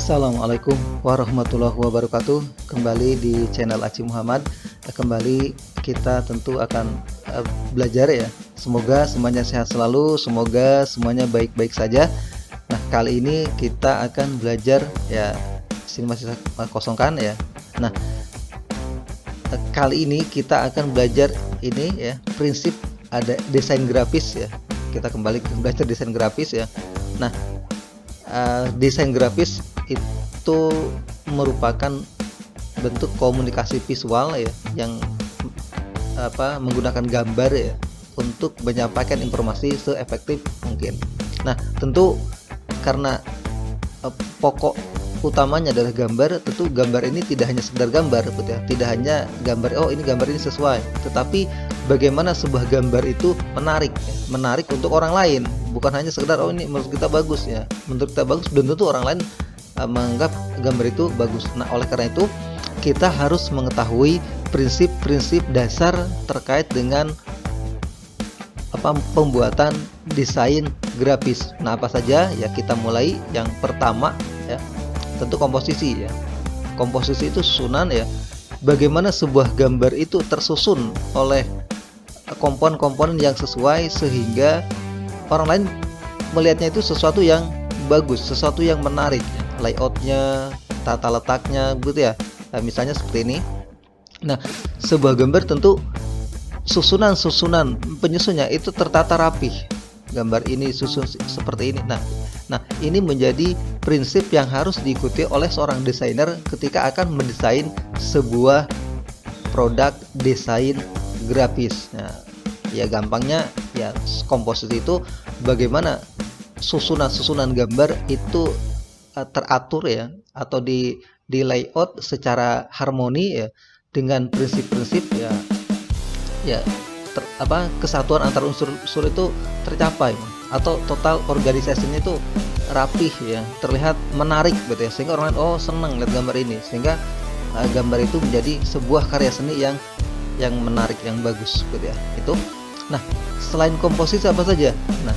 Assalamualaikum warahmatullahi wabarakatuh. Kembali di channel Aci Muhammad. Kembali kita tentu akan belajar ya. Semoga semuanya sehat selalu, semoga semuanya baik-baik saja. Nah, kali ini kita akan belajar ya. Sini masih kosongkan ya. Nah, kali ini kita akan belajar ini ya, prinsip ada desain grafis ya. Kita kembali belajar desain grafis ya. Nah, desain grafis itu merupakan bentuk komunikasi visual ya, yang menggunakan gambar ya untuk menyampaikan informasi seefektif mungkin. Nah, tentu karena pokok utamanya adalah gambar, tentu gambar ini tidak hanya sekedar gambar, ya. Tidak hanya gambar, oh ini gambar ini sesuai, tetapi bagaimana sebuah gambar itu menarik, ya. Menarik untuk orang lain, bukan hanya sekedar oh ini menurut kita bagus ya, menurut kita bagus, dan tentu orang lain menganggap gambar itu bagus. Nah, oleh karena itu kita harus mengetahui prinsip-prinsip dasar terkait dengan pembuatan desain grafis. Nah, apa saja ya, kita mulai yang pertama ya, tentu komposisi ya. Komposisi itu susunan ya, bagaimana sebuah gambar itu tersusun oleh komponen-komponen yang sesuai sehingga orang lain melihatnya itu sesuatu yang bagus, sesuatu yang menarik, layoutnya, tata letaknya gitu ya. Nah, misalnya seperti ini. Nah, sebuah gambar tentu susunan penyusunnya itu tertata rapih. Gambar ini susun seperti ini. Nah, ini menjadi prinsip yang harus diikuti oleh seorang desainer ketika akan mendesain sebuah produk desain grafis. Nah, ya gampangnya ya, komposisi itu bagaimana susunan gambar itu teratur ya, atau di layout secara harmoni ya, dengan prinsip-prinsip ya kesatuan antar unsur-unsur itu tercapai, atau total organisasinya itu rapih ya, terlihat menarik gitu ya, sehingga orang lain oh senang lihat gambar ini, sehingga gambar itu menjadi sebuah karya seni yang menarik, yang bagus gitu ya. Itu. Nah, selain komposisi apa saja? Nah,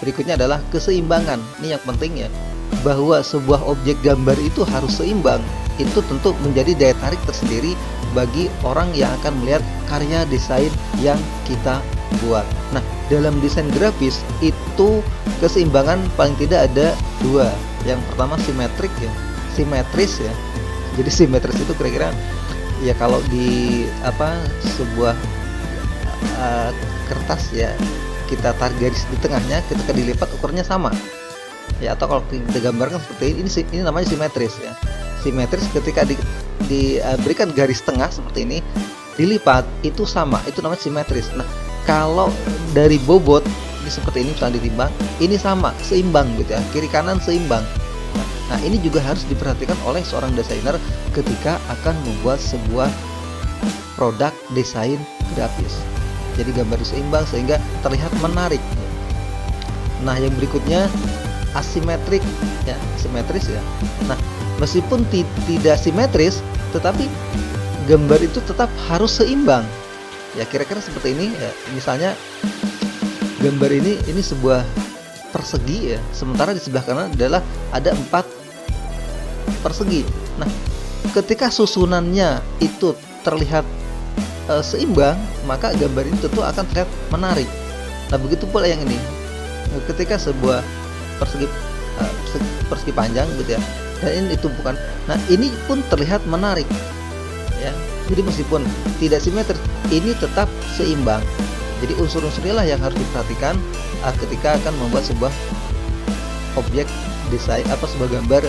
berikutnya adalah keseimbangan. Ini yang penting ya, bahwa sebuah objek gambar itu harus seimbang. Itu tentu menjadi daya tarik tersendiri bagi orang yang akan melihat karya desain yang kita buat. Nah, dalam desain grafis itu keseimbangan paling tidak ada dua. Yang pertama simetrik ya, simetris ya. Jadi simetris itu kira-kira ya, kalau di sebuah kertas ya, kita tarik garis di tengahnya, ketika dilipat ukurannya sama ya, atau kalau kita gambarkan seperti ini namanya simetris ya. Simetris ketika diberikan garis tengah seperti ini, dilipat itu sama, itu namanya simetris. Nah, kalau dari bobot ini seperti ini, misalnya ditimbang, ini sama, seimbang gitu ya, kiri kanan seimbang. Nah, ini juga harus diperhatikan oleh seorang desainer ketika akan membuat sebuah produk desain grafis. Jadi gambar seimbang sehingga terlihat menarik. Nah, yang berikutnya asimetrik ya, simetris ya. Nah, meskipun tidak simetris, tetapi gambar itu tetap harus seimbang. Ya, kira-kira seperti ini ya. Misalnya gambar ini sebuah persegi ya, sementara di sebelah kanan adalah ada 4 persegi. Nah, ketika susunannya itu terlihat seimbang, maka gambar ini tentu akan terlihat menarik. Nah, begitu pula yang ini. Ketika sebuah persegi panjang gitu ya, dan ini itu bukan. Nah, ini pun terlihat menarik ya. Jadi meskipun tidak simetris, ini tetap seimbang. Jadi unsur-unsur inilah yang harus diperhatikan ketika akan membuat sebuah objek desain, sebuah gambar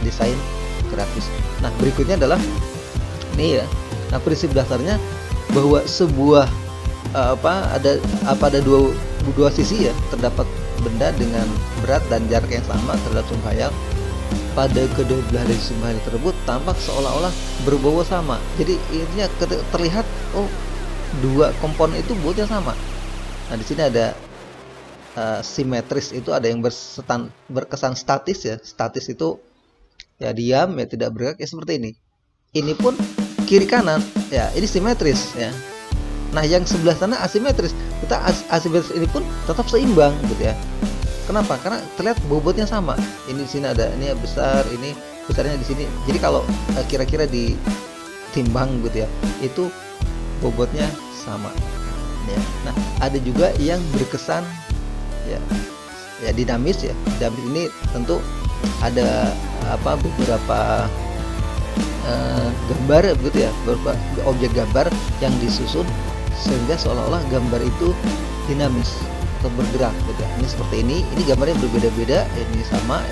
desain grafis. Nah, berikutnya adalah ini ya. Nah, prinsip dasarnya bahwa sebuah ada dua sisi ya, terdapat benda dengan berat dan jarak yang sama terhadap sumber khayal. Pada kedua belah dari sumber khayal tersebut tampak seolah-olah berbobot sama. Jadi intinya terlihat oh, dua komponen itu bobotnya sama. Nah, di sini ada simetris, itu ada yang berkesan statis ya. Statis itu ya diam ya, tidak bergerak ya, seperti ini. Ini pun kiri kanan ya, ini simetris ya. Nah, yang sebelah sana asimetris. Kita asimetris ini pun tetap seimbang gitu ya. Kenapa? Karena terlihat bobotnya sama. Ini di sini ada, ini besar, ini besarnya di sini. Jadi kalau kira-kira ditimbang gitu ya, itu bobotnya sama. Ya. Nah, ada juga yang berkesan ya dinamis ya. Dinamis ini tentu ada beberapa gambar gitu ya, beberapa objek gambar yang disusun sehingga seolah-olah gambar itu dinamis atau bergerak gitu ya. Ini seperti ini gambarnya berbeda-beda, ini sama,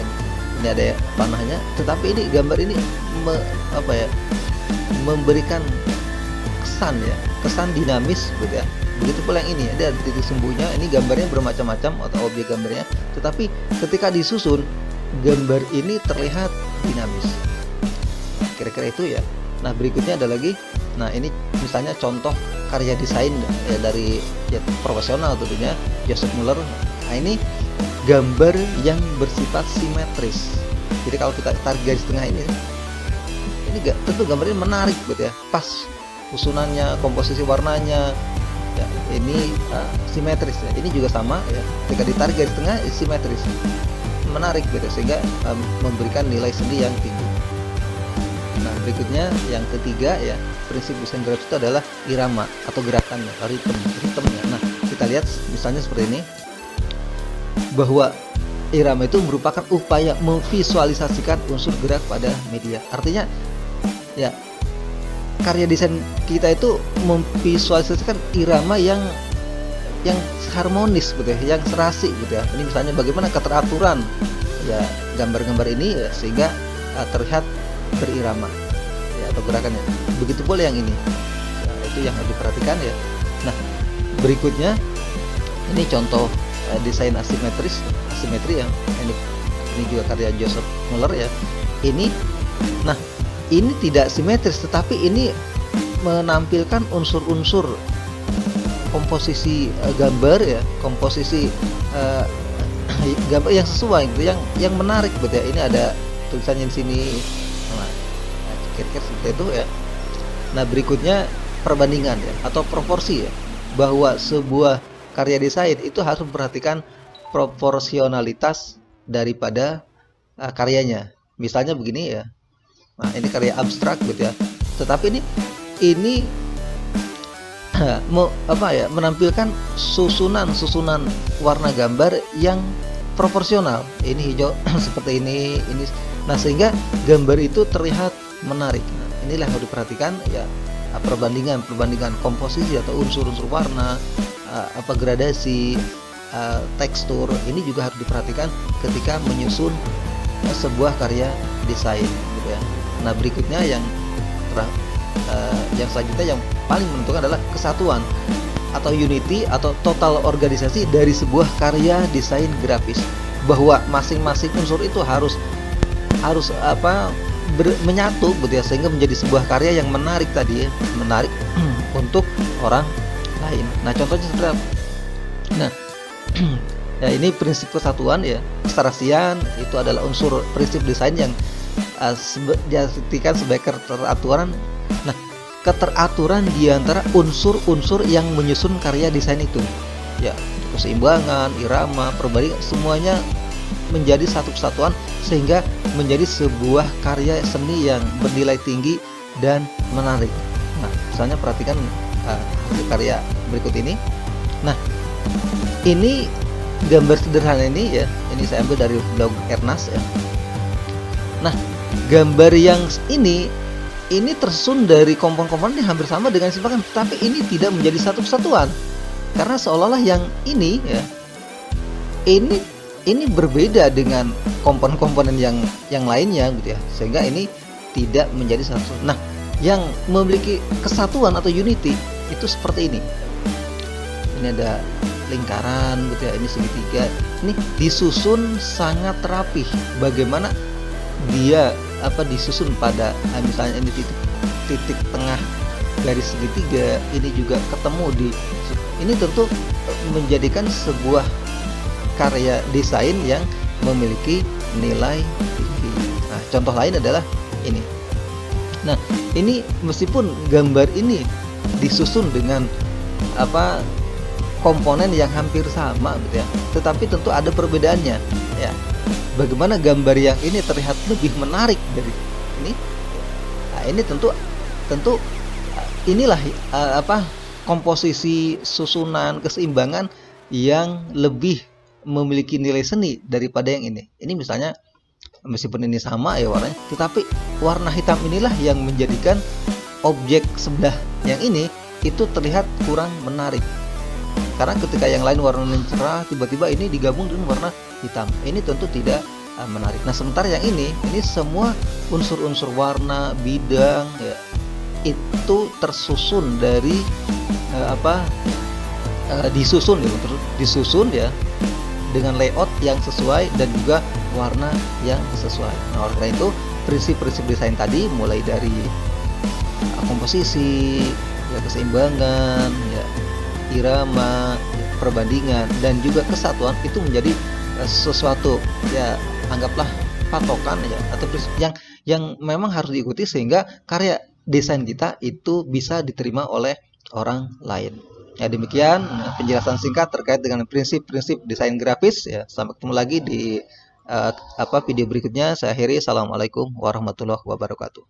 ini ada panahnya, tetapi ini gambar ini memberikan kesan dinamis gitu ya. Begitu pula yang ini, ada titik sembunyinya, ini gambarnya bermacam-macam atau objek gambarnya, tetapi ketika disusun gambar ini terlihat dinamis. Kira-kira itu ya. Nah, berikutnya ada lagi. Nah, ini misalnya contoh karya desain ya, dari profesional tentunya, Joseph Muller. Nah, ini gambar yang bersifat simetris. Jadi kalau kita tarik garis tengah ini tentu gambarnya menarik gitu ya, pas susunannya, komposisi warnanya ya, ini simetris ya. Ini juga sama ya, ketika ditarik garis tengah simetris, menarik gitu, sehingga memberikan nilai seni yang tinggi. Nah, berikutnya yang ketiga ya, prinsip desain grafis itu adalah irama atau gerakannya, ritmenya. Nah, kita lihat misalnya seperti ini, bahwa irama itu merupakan upaya memvisualisasikan unsur gerak pada media. Artinya ya, karya desain kita itu memvisualisasikan irama yang harmonis gitu ya, yang serasi gitu ya. Ini misalnya bagaimana keteraturan ya gambar-gambar ini ya, sehingga terlihat berirama ya, atau gerakannya. Begitu pula yang ini ya, itu yang harus diperhatikan ya. Nah, berikutnya ini contoh desain asimetri yang ini juga karya Joseph Muller ya. Nah, ini tidak simetris, tetapi ini menampilkan unsur-unsur komposisi gambar ya, komposisi gambar yang sesuai gitu, yang menarik gitu ya. Ini ada tulisannya di sini. Nah, kira-kira seperti itu ya. Nah, berikutnya perbandingan ya, atau proporsi ya, bahwa sebuah karya desain itu harus memperhatikan proporsionalitas daripada karyanya. Misalnya begini ya. Nah, ini karya abstrak gitu ya. Tetapi ini menampilkan susunan warna gambar yang proporsional. Ini hijau seperti ini. Nah, sehingga gambar itu terlihat menarik. Nah, inilah yang harus diperhatikan ya, perbandingan komposisi atau unsur-unsur warna, gradasi, tekstur. Ini juga harus diperhatikan ketika menyusun sebuah karya desain gitu ya. Nah, berikutnya yang selanjutnya yang paling menentukan adalah kesatuan atau unity atau total organisasi dari sebuah karya desain grafis, bahwa masing-masing unsur itu harus menyatu gitu ya, sehingga menjadi sebuah karya yang menarik tadi ya, menarik untuk orang lain. Nah, contohnya seperti apa? Nah, ya, ini prinsip kesatuan ya, keserasian itu adalah unsur prinsip desain yang diartikan sebagai keteraturan. Nah, keteraturan di antara unsur-unsur yang menyusun karya desain itu ya, keseimbangan, irama, perbandingan, semuanya menjadi satu kesatuan sehingga menjadi sebuah karya seni yang bernilai tinggi dan menarik. Nah, misalnya perhatikan karya berikut ini. Nah, ini gambar sederhana ini ya, ini saya ambil dari blog Ernast ya. Nah, gambar yang ini tersusun dari komponen-komponen yang hampir sama dengan simpakan, tapi ini tidak menjadi satu kesatuan karena seolah-olah yang ini ya, ini berbeda dengan komponen-komponen yang lainnya gitu ya, sehingga ini tidak menjadi satu. Nah, yang memiliki kesatuan atau unity itu seperti ini. Ini ada lingkaran gitu ya, ini segitiga. Ini disusun sangat rapih. Bagaimana dia disusun pada misalnya ini titik tengah garis segitiga, ini juga ketemu ini tentu menjadikan sebuah karya desain yang memiliki nilai tinggi. Nah, contoh lain adalah ini. Nah, ini meskipun gambar ini disusun dengan komponen yang hampir sama gitu ya, tetapi tentu ada perbedaannya ya. Bagaimana gambar yang ini terlihat lebih menarik dari ini? Nah, ini tentu tentu inilah komposisi, susunan, keseimbangan yang lebih memiliki nilai seni daripada yang ini. Ini misalnya meskipun ini sama ya warnanya, tetapi warna hitam inilah yang menjadikan objek sebelah yang ini itu terlihat kurang menarik. Karena ketika yang lain warnanya cerah, tiba-tiba ini digabung dengan warna hitam, ini tentu tidak menarik. Nah, sementara yang ini semua unsur-unsur warna, bidang ya, itu tersusun dari disusun ya dengan layout yang sesuai dan juga warna yang sesuai. Nah, oleh karena itu prinsip-prinsip desain tadi mulai dari komposisi, ya, keseimbangan, ya, irama, perbandingan, dan juga kesatuan itu menjadi sesuatu ya, anggaplah patokan ya, atau prinsip yang memang harus diikuti sehingga karya desain kita itu bisa diterima oleh orang lain. Ya, demikian penjelasan singkat terkait dengan prinsip-prinsip desain grafis ya. Sampai ketemu lagi di video berikutnya. Saya akhiri. Assalamualaikum warahmatullahi wabarakatuh.